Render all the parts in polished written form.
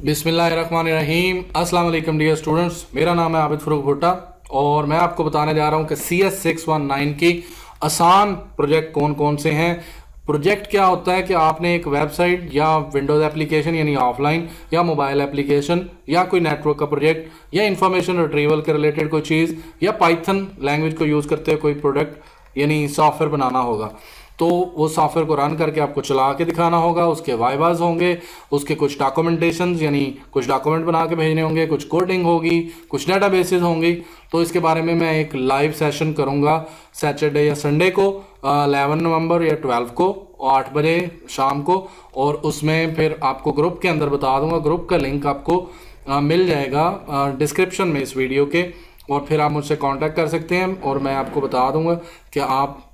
बिस्मिल्लाहिर्रहमानिर्रहीम। अस्सलाम वालेकुम डियर स्टूडेंट्स, मेरा नाम है आबिद फ़रूक भुट्टा और मैं आपको बताने जा रहा हूँ कि CS619 की आसान प्रोजेक्ट कौन कौन से हैं। प्रोजेक्ट क्या होता है कि आपने एक वेबसाइट या विंडोज़ एप्लीकेशन यानी ऑफलाइन या मोबाइल एप्लीकेशन या कोई नेटवर्क का प्रोजेक्ट या इंफॉर्मेशन रिट्रीवल के रिलेटेड कोई चीज़ या पाइथन लैंग्वेज को यूज़ करते हुए कोई प्रोडक्ट यानी सॉफ्टवेयर बनाना होगा। तो वो सॉफ्टवेयर को रन करके आपको चला के दिखाना होगा, उसके वाइवाज होंगे, उसके कुछ डॉक्यूमेंटेशन यानी कुछ डॉक्यूमेंट बना के भेजने होंगे, कुछ कोडिंग होगी, कुछ डाटाबेसेस होंगी। तो इसके बारे में मैं एक लाइव सेशन करूंगा सैटरडे या संडे को 11 नवंबर या 12 को 8 बजे शाम को, और उसमें फिर आपको ग्रुप के अंदर बता दूंगा। ग्रुप का लिंक आपको मिल जाएगा डिस्क्रिप्शन में इस वीडियो के, और फिर आप मुझसे कांटेक्ट कर सकते हैं और मैं आपको बता दूंगा कि आप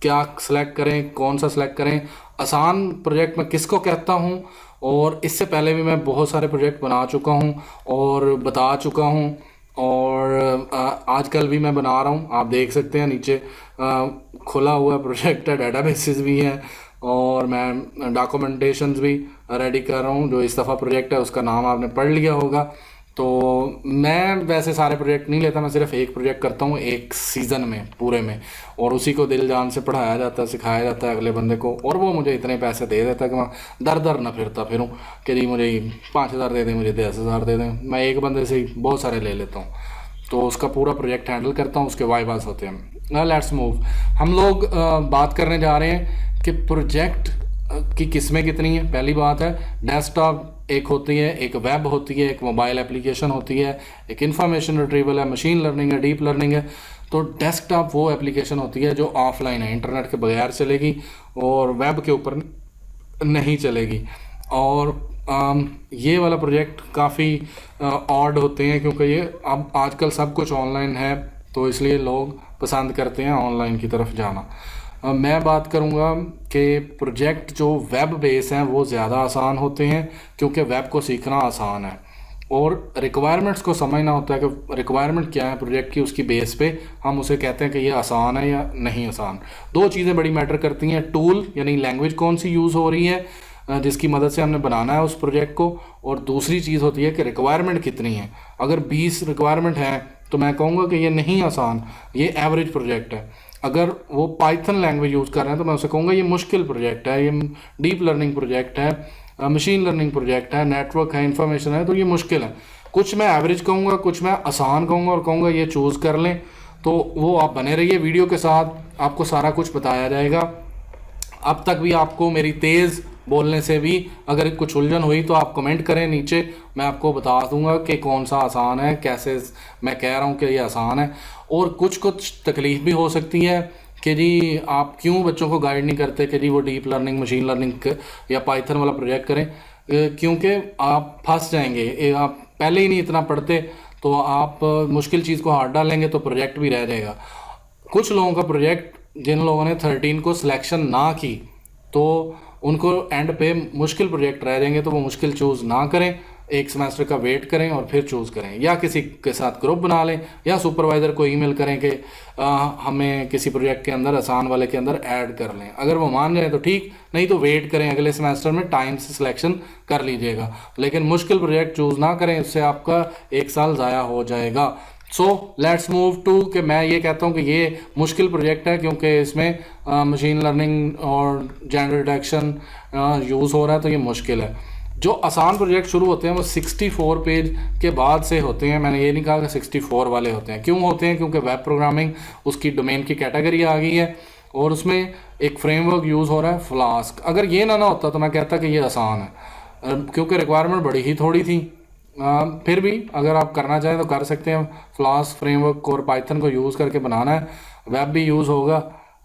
क्या सेलेक्ट करें, कौन सा सेलेक्ट करें। आसान प्रोजेक्ट मैं किसको कहता हूं, और इससे पहले भी मैं बहुत सारे प्रोजेक्ट बना चुका हूं और बता चुका हूं, और आजकल भी मैं बना रहा हूं। आप देख सकते हैं नीचे खुला हुआ प्रोजेक्ट है, डाटाबेसेस भी हैं और मैं डॉक्यूमेंटेशंस भी रेडी कर रहा हूं। जो इस दफ़ा प्रोजेक्ट है उसका नाम आपने पढ़ लिया होगा। तो मैं वैसे सारे प्रोजेक्ट नहीं लेता, मैं सिर्फ एक प्रोजेक्ट करता हूँ एक सीज़न में पूरे में, और उसी को दिल जान से पढ़ाया जाता है, सिखाया जाता है अगले बंदे को, और वो मुझे इतने पैसे दे देता है कि मैं दर दर ना फिरता फिरूँ कि जी मुझे 5,000 दे दें, मुझे 10,000 दे दें। मैं एक बंदे से ही बहुत सारे ले लेता हूँ, तो उसका पूरा प्रोजेक्ट हैंडल करता हूँ, उसके वाइवास होते हैं। Let's move. हम लोग बात करने जा रहे हैं कि प्रोजेक्ट की किस्में कितनी हैं। पहली बात है डेस्कटॉप एक होती है, एक वेब होती है, एक मोबाइल एप्लीकेशन होती है, एक इंफॉर्मेशन रिट्रीवल है, मशीन लर्निंग है, डीप लर्निंग है। तो डेस्कटॉप वो एप्लीकेशन होती है जो ऑफलाइन है, इंटरनेट के बगैर चलेगी और वेब के ऊपर नहीं चलेगी। और ये वाला प्रोजेक्ट काफ़ी ऑड होते हैं क्योंकि ये अब आजकल सब कुछ ऑनलाइन है, तो इसलिए लोग पसंद करते हैं ऑनलाइन की तरफ जाना। मैं बात करूंगा कि प्रोजेक्ट जो वेब बेस हैं वो ज़्यादा आसान होते हैं क्योंकि वेब को सीखना आसान है और रिक्वायरमेंट्स को समझना होता है कि रिक्वायरमेंट क्या है प्रोजेक्ट की, उसकी बेस पे हम उसे कहते हैं कि ये आसान है या नहीं आसान। दो चीज़ें बड़ी मैटर करती हैं, टूल यानी लैंग्वेज कौन सी यूज़ हो रही है जिसकी मदद से हमने बनाना है उस प्रोजेक्ट को, और दूसरी चीज़ होती है कि रिक्वायरमेंट कितनी है। अगर 20 रिक्वायरमेंट हैं तो मैं कहूँगा कि ये नहीं आसान, ये एवरेज प्रोजेक्ट है। अगर वो पाइथन लैंग्वेज यूज़ कर रहे हैं तो मैं उसे कहूँगा ये मुश्किल प्रोजेक्ट है, ये डीप लर्निंग प्रोजेक्ट है, मशीन लर्निंग प्रोजेक्ट है, नेटवर्क है, इंफॉर्मेशन है, तो ये मुश्किल है। कुछ मैं एवरेज कहूँगा, कुछ मैं आसान कहूँगा और कहूँगा ये चूज़ कर लें। तो वो आप बने रहिए वीडियो के साथ, आपको सारा कुछ बताया जाएगा। अब तक भी आपको मेरी तेज़ बोलने से भी अगर कुछ उलझन हुई तो आप कमेंट करें नीचे, मैं आपको बता दूंगा कि कौन सा आसान है, कैसे मैं कह रहा हूँ कि ये आसान है। और कुछ तकलीफ भी हो सकती है कि जी आप क्यों बच्चों को गाइड नहीं करते कि जी वो डीप लर्निंग, मशीन लर्निंग या पाइथन वाला प्रोजेक्ट करें, क्योंकि आप फंस जाएंगे। आप पहले ही नहीं इतना पढ़ते तो आप मुश्किल चीज़ को हाथ डालेंगे तो प्रोजेक्ट भी रह जाएगा। कुछ लोगों का प्रोजेक्ट, जिन लोगों ने 13 को सिलेक्शन ना की तो उनको एंड पे मुश्किल प्रोजेक्ट रह जाएंगे, तो वो मुश्किल चूज़ ना करें, एक सेमेस्टर का वेट करें और फिर चूज़ करें, या किसी के साथ ग्रुप बना लें या सुपरवाइज़र को ईमेल करें कि हमें किसी प्रोजेक्ट के अंदर आसान वाले के अंदर ऐड कर लें। अगर वो मान जाए तो ठीक, नहीं तो वेट करें, अगले सेमेस्टर में टाइम से सिलेक्शन कर लीजिएगा। लेकिन मुश्किल प्रोजेक्ट चूज़ ना करें, उससे आपका 1 साल ज़ाया हो जाएगा। सो लेट्स मूव टू कि मैं ये कहता हूँ कि ये मुश्किल प्रोजेक्ट है क्योंकि इसमें मशीन लर्निंग और जेंडर डिटेक्शन यूज़ हो रहा है, तो ये मुश्किल है। जो आसान प्रोजेक्ट शुरू होते हैं वो 64 पेज के बाद से होते हैं। मैंने ये नहीं कहा कि 64 वाले होते हैं। क्यों होते हैं? क्योंकि वेब प्रोग्रामिंग उसकी डोमेन की कैटेगरी आ गई है और उसमें एक फ्रेमवर्क यूज़ हो रहा है फ्लास्क। अगर ये ना होता तो मैं कहता कि ये आसान है, क्योंकि रिक्वायरमेंट बड़ी ही थोड़ी थी। फिर भी अगर आप करना चाहें तो कर सकते हैं। फ्लास्क फ्रेमवर्क और पाइथन को यूज़ करके बनाना है, वेब भी यूज़ होगा,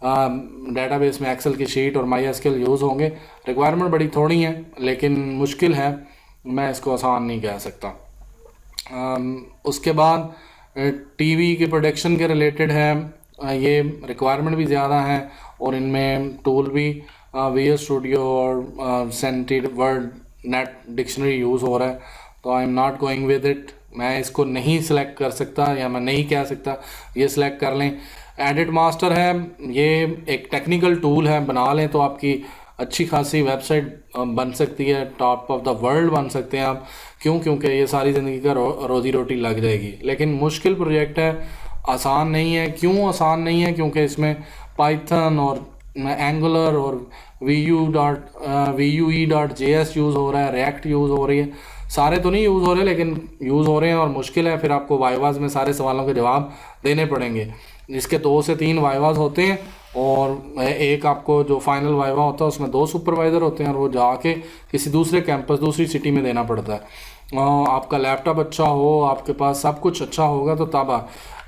डेटाबेस में एक्सेल की शीट और MySQL यूज़ होंगे। रिक्वायरमेंट बड़ी थोड़ी है लेकिन मुश्किल है, मैं इसको आसान नहीं कह सकता। उसके बाद टीवी के प्रोडक्शन के रिलेटेड है, ये रिक्वायरमेंट भी ज़्यादा है और इनमें टूल भी VS स्टूडियो और scented word net dictionary use हो रहा है, तो I am not going with it. मैं इसको नहीं सिलेक्ट कर सकता या मैं नहीं कह सकता ये सिलेक्ट कर लें। एडिट मास्टर है, ये एक टेक्निकल टूल है, बना लें तो आपकी अच्छी खासी वेबसाइट बन सकती है, टॉप ऑफ द वर्ल्ड बन सकते हैं आप। क्यों? क्योंकि ये सारी ज़िंदगी का रोज़ी रोटी लग जाएगी। लेकिन मुश्किल प्रोजेक्ट है, आसान नहीं है। क्यों आसान नहीं है? क्योंकि इसमें पाइथन और एंगुलर और vue.js यूज़ हो रहा है, रिएक्ट यूज़ हो रही है। सारे तो नहीं यूज़ हो रहे, लेकिन यूज़ हो रहे हैं और मुश्किल है। फिर आपको वाइवाज में सारे सवालों के जवाब देने पड़ेंगे। इसके 2 से 3 वाइवाज होते हैं और एक आपको जो फाइनल वाइवा होता है उसमें 2 सुपरवाइज़र होते हैं और वो जाके किसी दूसरे कैंपस, दूसरी सिटी में देना पड़ता है। आपका लैपटॉप अच्छा हो, आपके पास सब कुछ अच्छा होगा तो तब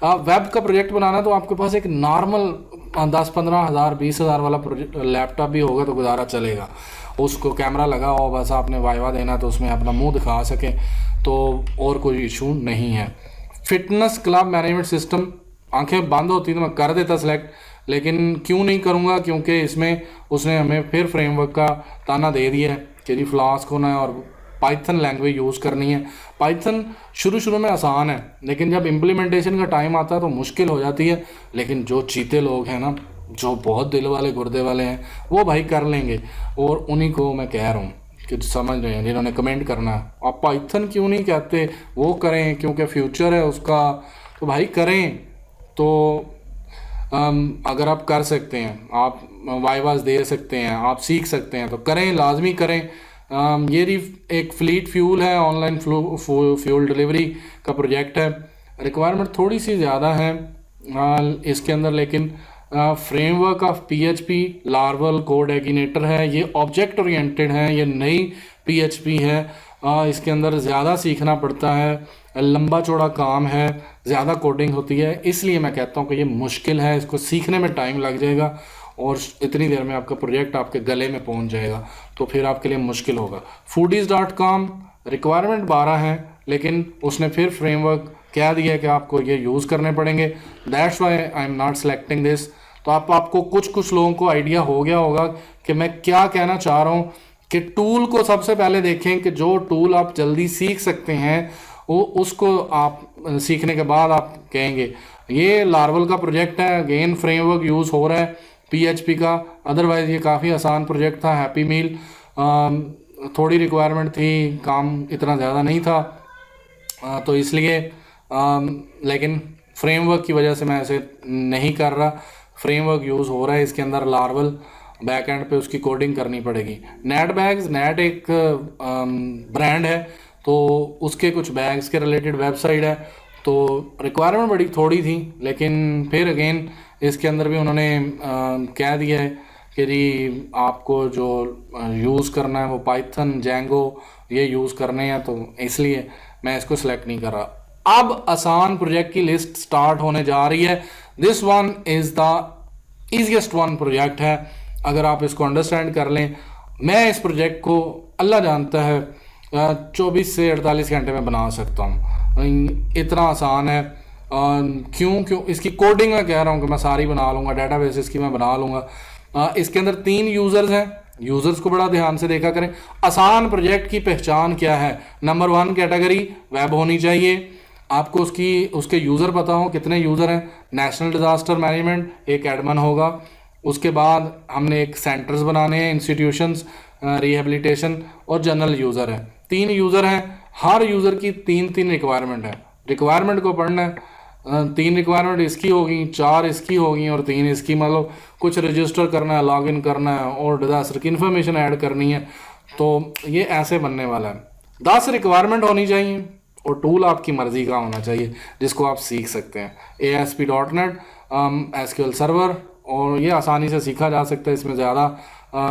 वेब का प्रोजेक्ट बनाना, तो आपके पास एक नॉर्मल 10-15 हज़ार 20 हज़ार वाला लैपटॉप भी होगा तो गुजारा चलेगा। उसको कैमरा लगा हो, बस आपने वाइवा देना तो उसमें अपना मुंह दिखा सके, तो और कोई इशू नहीं है। फिटनेस क्लब मैनेजमेंट सिस्टम, आंखें बंद होती तो मैं कर देता सेलेक्ट, लेकिन क्यों नहीं करूँगा? क्योंकि इसमें उसने हमें फिर फ्रेमवर्क का ताना दे दिया है कि जी फ्लास्क होना है और पाइथन लैंग्वेज यूज़ करनी है। पाइथन शुरू में आसान है, लेकिन जब इम्प्लीमेंटेशन का टाइम आता है तो मुश्किल हो जाती है। लेकिन जो चीते लोग हैं ना, जो बहुत दिल वाले गुर्दे वाले हैं, वो भाई कर लेंगे। और उन्हीं को मैं कह रहा हूँ कि समझ रहे हैं, जिन्होंने कमेंट करना है आप पाइथन क्यों नहीं कहते, वो करें क्योंकि फ्यूचर है उसका, तो भाई करें। तो अगर आप कर सकते हैं, आप वाइवास दे सकते हैं, आप सीख सकते हैं तो करें, लाजमी करें। ये एक फ्लीट फ्यूल है, ऑनलाइन फ्यूल डिलीवरी का प्रोजेक्ट है। रिक्वायरमेंट थोड़ी सी ज़्यादा है इसके अंदर, लेकिन framework of PHP Laravel CodeIgniter है, ये ऑब्जेक्ट ओरिएंटेड है, ये नई पीएचपी है। इसके अंदर ज़्यादा सीखना पड़ता है, लंबा चौड़ा काम है, ज़्यादा कोडिंग होती है, इसलिए मैं कहता हूँ कि ये मुश्किल है, इसको सीखने में टाइम लग जाएगा और इतनी देर में आपका प्रोजेक्ट आपके गले में पहुंच जाएगा, तो फिर आपके लिए मुश्किल होगा। foodies.com रिक्वायरमेंट 12 है, लेकिन उसने फिर फ्रेमवर्क कह दिया है कि आपको ये यूज़ करने पड़ेंगे। That's why I am not selecting this. तो आपको कुछ लोगों को आइडिया हो गया होगा कि मैं क्या कहना चाह रहा हूँ, कि टूल को सबसे पहले देखें कि जो टूल आप जल्दी सीख सकते हैं वो उसको आप सीखने के बाद आप कहेंगे। ये लार्वल का प्रोजेक्ट है, अगेन फ्रेमवर्क यूज़ हो रहा है पीएचपी का, अदरवाइज़ ये काफ़ी आसान प्रोजेक्ट था। हैप्पी मील थोड़ी रिक्वायरमेंट थी, काम इतना ज़्यादा नहीं था, तो इसलिए लेकिन फ्रेमवर्क की वजह से मैं ऐसे नहीं कर रहा। फ्रेमवर्क यूज़ हो रहा है इसके अंदर, लार्वल बैक एंड पे उसकी कोडिंग करनी पड़ेगी। नेट बैग्स, नेट एक ब्रांड है, तो उसके कुछ बैग्स के रिलेटेड वेबसाइट है, तो रिक्वायरमेंट बड़ी थोड़ी थी, लेकिन फिर अगेन इसके अंदर भी उन्होंने कह दिया है कि जी आपको जो यूज़ करना है वो पाइथन जेंगो ये यूज़ करने हैं, तो इसलिए मैं इसको सिलेक्ट नहीं कर रहा। अब आसान प्रोजेक्ट की लिस्ट स्टार्ट होने जा रही है। This one is the easiest one project है, अगर आप इसको अंडरस्टैंड कर लें। मैं इस प्रोजेक्ट को अल्लाह जानता है 24 से 48 घंटे में बना सकता हूँ, इतना आसान है। क्यों इसकी कोडिंग मैं कह रहा हूँ कि मैं सारी बना लूँगा, डेटाबेसेस की मैं बना लूँगा। इसके अंदर 3 यूज़र्स हैं, यूज़र्स को बड़ा ध्यान से देखा करें। आसान प्रोजेक्ट की पहचान क्या है? नंबर 1 कैटेगरी वेब होनी चाहिए, आपको उसके यूज़र पता हो कितने यूज़र हैं। नेशनल डिज़ास्टर मैनेजमेंट एक एडमिन होगा, उसके बाद हमने एक सेंटर्स बनाने हैं, इंस्टीट्यूशंस, रिहेबिलिटेशन और जनरल यूज़र है। 3 यूज़र हैं, हर यूज़र की 3 रिक्वायरमेंट है। रिक्वायरमेंट को पढ़ना है, 3 रिक्वायरमेंट इसकी होगी, 4 इसकी होगी और 3 इसकी, मतलब कुछ रजिस्टर करना है, लॉगिन करना है और डिज़ास्टर की इन्फॉर्मेशन ऐड करनी है, तो ये ऐसे बनने वाला है। 10 रिक्वायरमेंट होनी चाहिए और टूल आपकी मर्ज़ी का होना चाहिए जिसको आप सीख सकते हैं। ASP.NET, SQL सर्वर, और ये आसानी से सीखा जा सकता है, इसमें ज़्यादा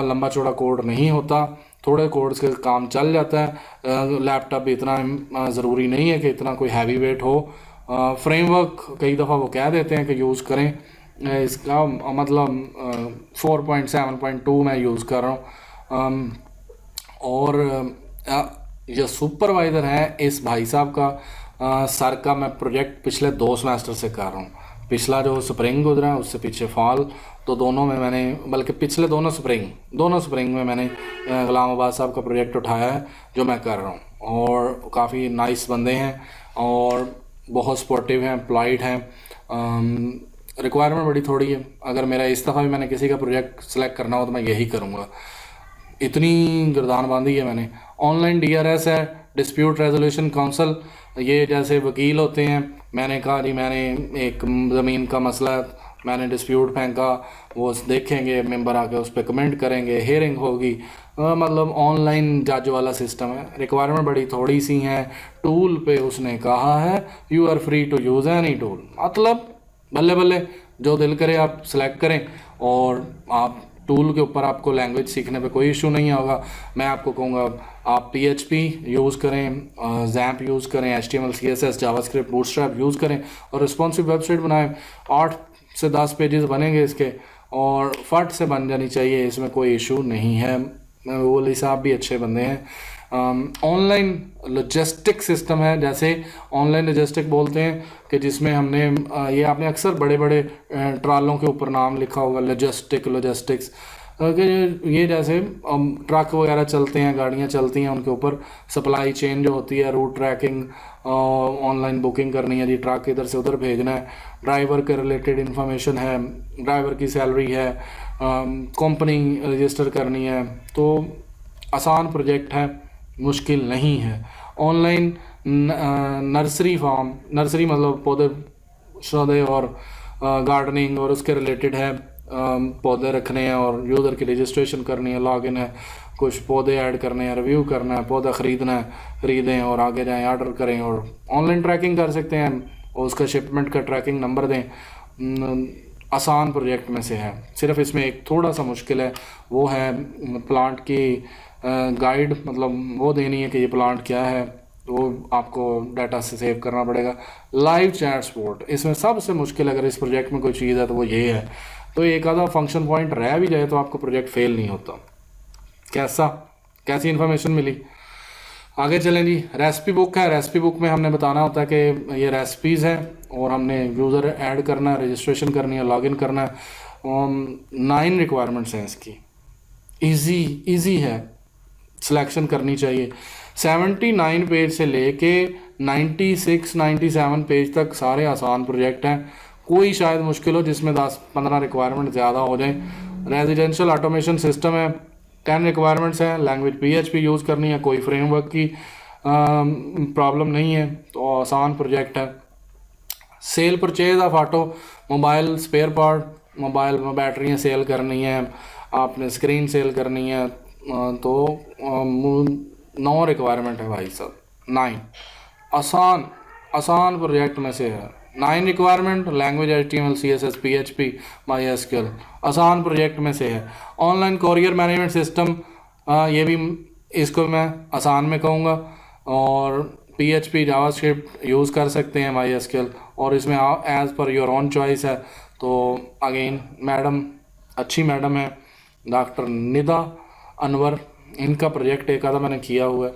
लंबा चौड़ा कोड नहीं होता, थोड़े कोड से काम चल जाता है। लैपटॉप भी इतना ज़रूरी नहीं है कि इतना कोई हैवी वेट हो। फ्रेमवर्क कई दफ़ा वो कह देते हैं कि यूज़ करें, इसका मतलब 4.7.2 मैं यूज़ कर रहा हूँ। और जो सुपरवाइज़र है इस भाई साहब का सर का मैं प्रोजेक्ट पिछले 2 सेमेस्टर से कर रहा हूँ। पिछला जो स्प्रिंग गुजरा है उससे पीछे फॉल, तो दोनों में मैंने, बल्कि पिछले दोनों स्प्रिंग में मैंने गुलाम अब्बास साहब का प्रोजेक्ट उठाया है जो मैं कर रहा हूँ। और काफ़ी नाइस बंदे हैं और बहुत सपोर्टिव हैं, एम्प्लॉयड हैं। रिक्वायरमेंट बड़ी थोड़ी है, अगर मेरा इस दफ़ा भी मैंने किसी का प्रोजेक्ट सेलेक्ट करना हो तो मैं यही करूँगा। इतनी गर्दान बांधी है मैंने। ऑनलाइन DRS है, डिस्प्यूट रेजोल्यूशन काउंसिल, ये जैसे वकील होते हैं, मैंने कहा जी मैंने एक ज़मीन का मसला है, मैंने डिस्प्यूट फेंका, वो देखेंगे मेंबर आके उस पर कमेंट करेंगे, हेयरिंग होगी। मतलब ऑनलाइन जज वाला सिस्टम है। रिक्वायरमेंट बड़ी थोड़ी सी हैं। टूल पे उसने कहा है you are free to use any tool, मतलब बल्ले बल्ले जो दिल करे आप सेलेक्ट करें, और आप टूल के ऊपर आपको लैंग्वेज सीखने पे कोई इशू नहीं होगा। मैं आपको कहूँगा आप PHP यूज़ करें, XAMPP यूज़ करें, HTML CSS JavaScript bootstrap use करें और रिस्पॉन्सिव वेबसाइट बनाएं। 8 से 10 पेजेस बनेंगे इसके, और फट से बन जानी चाहिए, इसमें कोई इशू नहीं है। वो साहब भी अच्छे बंदे हैं। ऑनलाइन लॉजिस्टिक सिस्टम है, जैसे ऑनलाइन लॉजिस्टिक बोलते हैं कि जिसमें हमने ये आपने अक्सर बड़े बड़े ट्रालों के ऊपर नाम लिखा होगा लॉजिस्टिक्स, कि ये जैसे ट्रक वगैरह चलते हैं, गाड़ियाँ चलती हैं, उनके ऊपर सप्लाई चेन जो होती है, रूट ट्रैकिंग, ऑनलाइन बुकिंग करनी है जी, ट्रक इधर से उधर भेजना है, ड्राइवर के रिलेटेड इंफॉर्मेशन है, ड्राइवर की सैलरी है, कंपनी रजिस्टर करनी है। तो आसान प्रोजेक्ट है, मुश्किल नहीं है। ऑनलाइन नर्सरी फार्म, नर्सरी मतलब पौधे और गार्डनिंग और उसके रिलेटेड है, पौधे रखने हैं और यूज़र की रजिस्ट्रेशन करनी है, लॉगिन है, कुछ पौधे ऐड करने हैं, रिव्यू करना है, पौधा ख़रीदना है, ख़रीदें और आगे जाएं, ऑर्डर करें और ऑनलाइन ट्रैकिंग कर सकते हैं और उसका शिपमेंट का ट्रैकिंग नंबर दें। आसान प्रोजेक्ट में से है। सिर्फ इसमें एक थोड़ा सा मुश्किल है, वो है प्लांट की गाइड, मतलब वो देनी है कि ये प्लांट क्या है, वो आपको डाटा से सेव करना पड़ेगा। लाइव चैट सपोर्ट इसमें सबसे मुश्किल, अगर इस प्रोजेक्ट में कोई चीज़ है तो वो ये है। तो एक आधा फंक्शन पॉइंट रह भी जाए तो आपको प्रोजेक्ट फेल नहीं होता। कैसी इन्फॉर्मेशन मिली? आगे चलें जी। रेसिपी बुक है, रेसिपी बुक में हमने बताना होता है कि ये रेसिपीज़ हैं और हमने यूज़र ऐड करना है, रजिस्ट्रेशन करनी है, लॉगिन करना है। 9 रिक्वायरमेंट्स हैं इसकी, इजी है, सिलेक्शन करनी चाहिए। 79 पेज से लेके 96-97 पेज तक सारे आसान प्रोजेक्ट हैं। कोई शायद मुश्किल हो जिसमें 10-15 रिक्वायरमेंट ज़्यादा हो जाए। रेजिडेंशियल ऑटोमेशन सिस्टम है, 10 रिक्वायरमेंट्स हैं। लैंग्वेज PHP यूज़ करनी है, कोई फ्रेमवर्क की प्रॉब्लम नहीं है, तो आसान प्रोजेक्ट है। Sale purchase of automobile spare part, mobile में बैटरियाँ सेल करनी है, आपने स्क्रीन सेल करनी है, तो 9 रिक्वायरमेंट है भाई साहब, 9 आसान प्रोजेक्ट में से है। 9 requirement, language HTML CSS PHP MySQL, आसान प्रोजेक्ट में से है। ऑनलाइन कोरियर मैनेजमेंट सिस्टम, ये भी इसको मैं आसान में कहूँगा, और PHP जावास्क्रिप्ट यूज़ कर सकते हैं, MySQL, और इसमें as per your own choice है। तो अगेन मैडम अच्छी मैडम है, डॉक्टर निदा अनवर, इनका प्रोजेक्ट एक आधा मैंने किया हुआ है।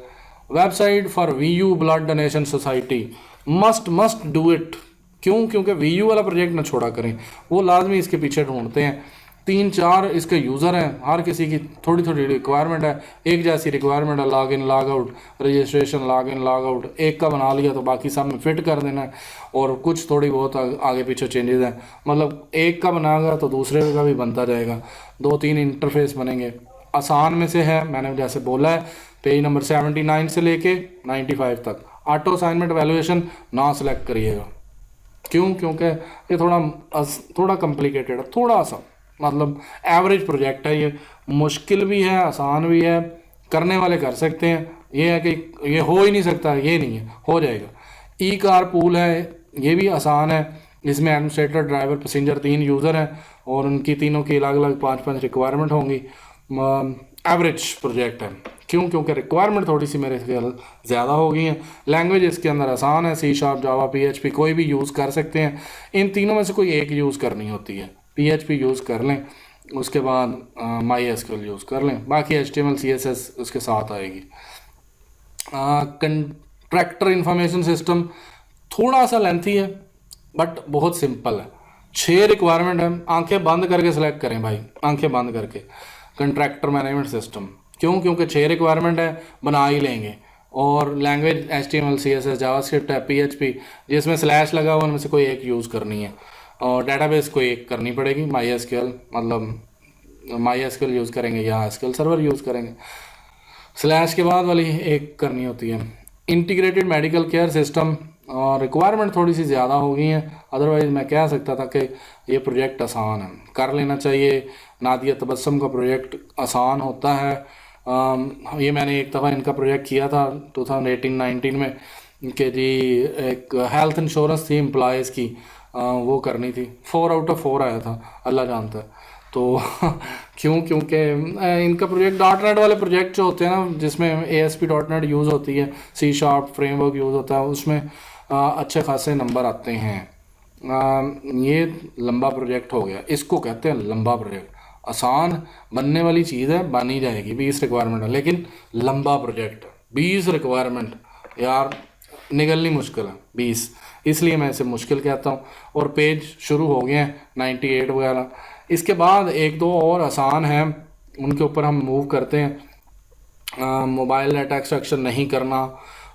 Website for VU blood donation society, must do it. क्यों? क्योंकि VU वाला प्रोजेक्ट ना छोड़ा करें, वो लाजमी इसके पीछे ढूंढते हैं। 3-4 इसके यूज़र हैं, हर किसी की थोड़ी थोड़ी रिक्वायरमेंट है, एक जैसी रिक्वायरमेंट है, log in log out, registration log in log out, एक का बना लिया तो बाकी सब में फिट कर देना है, और कुछ थोड़ी बहुत आगे पीछे चेंजेस हैं, मतलब एक का बनाएगा तो दूसरे का भी बनता जाएगा, 2-3 इंटरफेस बनेंगे। आसान में से है, मैंने जैसे बोला है, पेज नंबर 79 से लेके 95 तक। ऑटो असाइनमेंट वैल्यूएशन ना सेलेक्ट करिएगा। क्यों? क्योंकि ये थोड़ा कॉम्प्लिकेटेड है, थोड़ा सा, मतलब एवरेज प्रोजेक्ट है ये, मुश्किल भी है, आसान भी है, करने वाले कर सकते हैं। ये है कि ये हो ही नहीं सकता, ये नहीं है, हो जाएगा। ई कार पूल है, ये भी आसान है, इसमें एडमिनिस्ट्रेटर, ड्राइवर, पैसेंजर 3 यूज़र हैं और उनकी तीनों की अलग अलग 5-5 रिक्वायरमेंट होंगी। एवरेज प्रोजेक्ट है। क्यों? क्योंकि रिक्वायरमेंट थोड़ी सी मेरे ख्याल ज़्यादा हो गई हैं। लैंग्वेज इसके अंदर आसान है, C#, जावा, PHP कोई भी यूज़ कर सकते हैं। इन तीनों में से कोई एक यूज़ करनी होती है। PHP यूज़ कर लें, उसके बाद MySQL यूज़ कर लें, बाकी HTML CSS उसके साथ आएगी। कंट्रैक्टर इंफॉर्मेशन सिस्टम थोड़ा सा लेंथी है बट बहुत सिंपल है। 6 रिक्वायरमेंट है, आंखें बंद करके सेलेक्ट करें भाई, आंखें बंद करके। कंट्रैक्टर मैनेजमेंट सिस्टम, क्यों? क्योंकि 6 रिक्वायरमेंट है, बना ही लेंगे। और लैंग्वेज HTML CSS जावास्क्रिप्ट है, PHP जिसमें स्लैश लगा हुआ, उनमें से कोई एक यूज़ करनी है, और डेटाबेस कोई एक करनी पड़ेगी, MySQL, मतलब MySQL यूज़ करेंगे या SQL सर्वर यूज़ करेंगे। स्लैश के बाद वाली एक करनी होती है इंटीग्रेटेड मेडिकल केयर सिस्टम, और रिक्वायरमेंट थोड़ी सी ज़्यादा हो गई हैं, अदरवाइज़ मैं कह सकता था कि ये प्रोजेक्ट आसान है, कर लेना चाहिए। नादिया तबस्सुम का प्रोजेक्ट आसान होता है। ये मैंने एक दफ़ा इनका प्रोजेक्ट किया था 2018-19 में कि जी एक हेल्थ इंश्योरेंस थी एम्प्लॉयज़ की, वो करनी थी। 4 आउट ऑफ 4 आया था, अल्लाह जानता है। तो क्योंकि इनका प्रोजेक्ट .NET वाले प्रोजेक्ट जो होते हैं ना, जिसमें ASP.NET यूज़ होती है, C# फ्रेमवर्क यूज़ होता है, उसमें अच्छे खासे नंबर आते हैं। ये लंबा प्रोजेक्ट हो गया, इसको कहते हैं लंबा प्रोजेक्ट। आसान बनने वाली चीज़ है, बन ही जाएगी, 20 रिक्वायरमेंट है, लेकिन लंबा प्रोजेक्ट 20 रिक्वायरमेंट यार निकलनी मुश्किल है 20, इसलिए मैं इसे मुश्किल कहता हूँ। और पेज शुरू हो गए हैं 98 वगैरह। इसके बाद एक दो और आसान हैं, उनके ऊपर हम मूव करते हैं। मोबाइल नेट एक्सट्रैक्शन नहीं करना,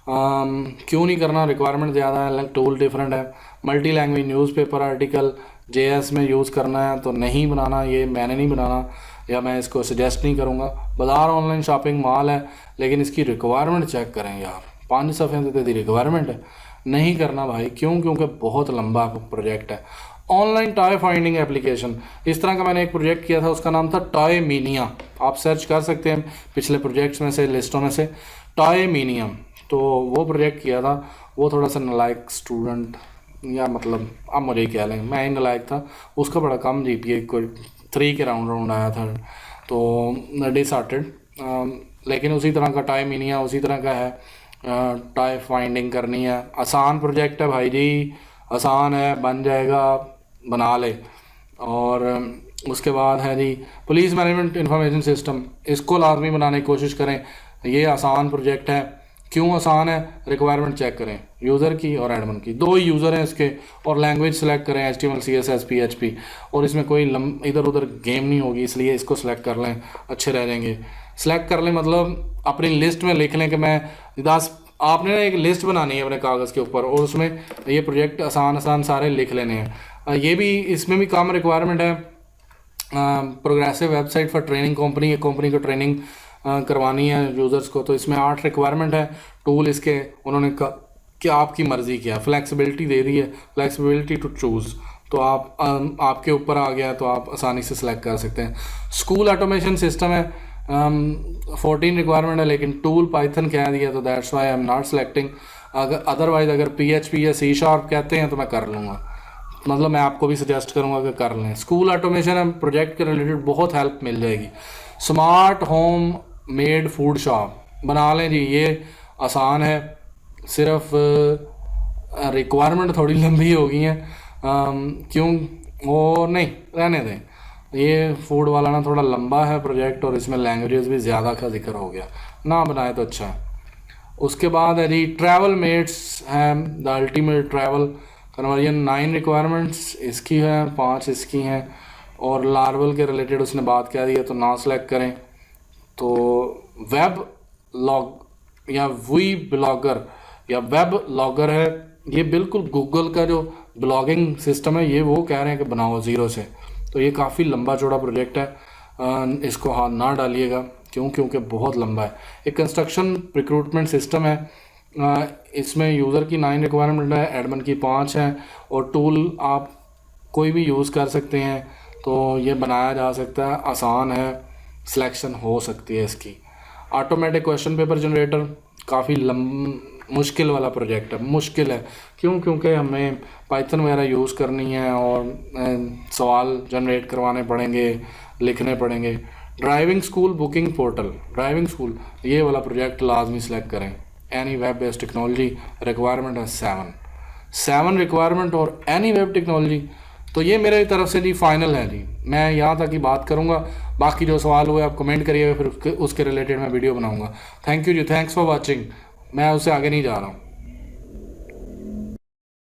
क्यों नहीं करना, रिक्वायरमेंट ज़्यादा है, टूल डिफरेंट है। Multi language newspaper article JS में यूज़ करना है तो नहीं बनाना, ये मैंने नहीं बनाना या मैं इसको सजेस्ट नहीं करूँगा। बाज़ार ऑनलाइन शॉपिंग मॉल है, लेकिन इसकी रिक्वायरमेंट चेक करें यार, 5 सफ़े से तेरी रिक्वायरमेंट है, नहीं करना भाई। क्यों? क्योंकि बहुत लंबा प्रोजेक्ट है। ऑनलाइन टॉय फाइंडिंग एप्लीकेशन, इस तरह का मैंने एक प्रोजेक्ट किया था, उसका नाम था टॉय मीनिया। आप सर्च कर सकते हैं पिछले प्रोजेक्ट्स में से, लिस्टों में से, टॉय मीनिया। तो वो प्रोजेक्ट किया था, वो थोड़ा सा नालायक स्टूडेंट, या मतलब अब मुझे क्या लें, मैं ही नालायक था, उसका बड़ा कम GPA, कोई 3 के राउंड आया था, तो डिसऑर्टेड। लेकिन उसी तरह का टॉय मीनिया उसी तरह का है, टॉय फाइंडिंग करनी है। आसान प्रोजेक्ट है भाई जी, आसान है, बन जाएगा, बना ले। और उसके बाद है जी पुलिस मैनेजमेंट इंफॉर्मेशन सिस्टम, इसको लाजमी बनाने की कोशिश करें। ये आसान प्रोजेक्ट है। क्यों आसान है? रिक्वायरमेंट चेक करें यूज़र की और एडमिन की, 2 ही यूज़र हैं इसके, और लैंग्वेज सेलेक्ट करें HTML CSS PHP, और इसमें कोई इधर उधर गेम नहीं होगी, इसलिए इसको सेलेक्ट कर लें, अच्छे रह जाएंगे। सेलेक्ट कर लें मतलब अपनी लिस्ट में लिख लें कि मैं 10, आपने ना एक लिस्ट बनानी है अपने कागज़ के ऊपर, और उसमें ये प्रोजेक्ट आसान सारे लिख लेने हैं। ये भी, इसमें भी कम रिक्वायरमेंट है। Progressive website for training company, एक कंपनी को ट्रेनिंग करवानी है यूज़र्स को, तो इसमें 8 रिक्वायरमेंट है। टूल इसके उन्होंने कहा कि आपकी मर्ज़ी क्या, फ्लेक्सिबिलिटी दे दी है, फ्लेक्सिबिलिटी टू चूज़, तो आप आपके ऊपर आ गया, तो आप आसानी से सिलेक्ट कर सकते हैं। स्कूल ऑटोमेशन सिस्टम है, 14 रिक्वायरमेंट है, लेकिन टूल पाइथन कह दिया, तो that's why I am not selecting. Otherwise अगर PHP या C# कहते हैं तो मैं कर लूँगा, मतलब मैं आपको भी सजेस्ट करूँगा कि कर लें। स्कूल ऑटोमेशन है, प्रोजेक्ट के रिलेटेड बहुत हेल्प मिल जाएगी। Smart home made food shop बना लें जी, ये आसान है, सिर्फ रिक्वायरमेंट थोड़ी लंबी हो गई हैं। क्यों? वो नहीं, रहने दें, ये फूड वाला ना थोड़ा लंबा है प्रोजेक्ट, और इसमें लैंग्वेजेस भी ज़्यादा का जिक्र हो गया, ना बनाए तो अच्छा है। उसके बाद है जी ट्रैवल मेट्स है, the ultimate travel conversion, 9 requirements इसकी हैं, 5 इसकी हैं, और लार्वल के रिलेटेड उसने बात क्या दी है, तो ना सेलेक्ट करें। तो वेब लॉग या वी ब्लॉगर या वेब लॉगर है, ये बिल्कुल गूगल का जो ब्लॉगिंग सिस्टम है, ये वो कह रहे हैं कि बनाओ 0 से, तो ये काफ़ी लंबा चौड़ा प्रोजेक्ट है, इसको हाथ ना डालिएगा। क्यों? क्योंकि बहुत लंबा है। एक कंस्ट्रक्शन रिक्रूटमेंट सिस्टम है, इसमें यूज़र की 9 रिक्वायरमेंट है, एडमिन की 5 है, और टूल आप कोई भी यूज़ कर सकते हैं, तो ये बनाया जा सकता है, आसान है, सिलेक्शन हो सकती है इसकी। ऑटोमेटिक क्वेश्चन पेपर जनरेटर काफ़ी मुश्किल वाला प्रोजेक्ट है, मुश्किल है। क्यों? क्योंकि हमें पाइथन वगैरह यूज़ करनी है, और सवाल जनरेट करवाने पड़ेंगे, लिखने पड़ेंगे। Driving school booking portal, driving school, ये वाला प्रोजेक्ट लाजमी सेलेक्ट करें। Any web based technology, requirement है 7 रिक्वायरमेंट, और एनी वेब टेक्नोलॉजी। तो ये मेरे तरफ से जी फाइनल है जी, मैं यहाँ तक ही बात करूँगा, बाकी जो सवाल हुए आप कमेंट करिएगा, फिर उसके रिलेटेड मैं वीडियो बनाऊँगा। थैंक यू जी, थैंक्स फॉर वॉचिंग। मैं उससे आगे नहीं जा रहा हूँ।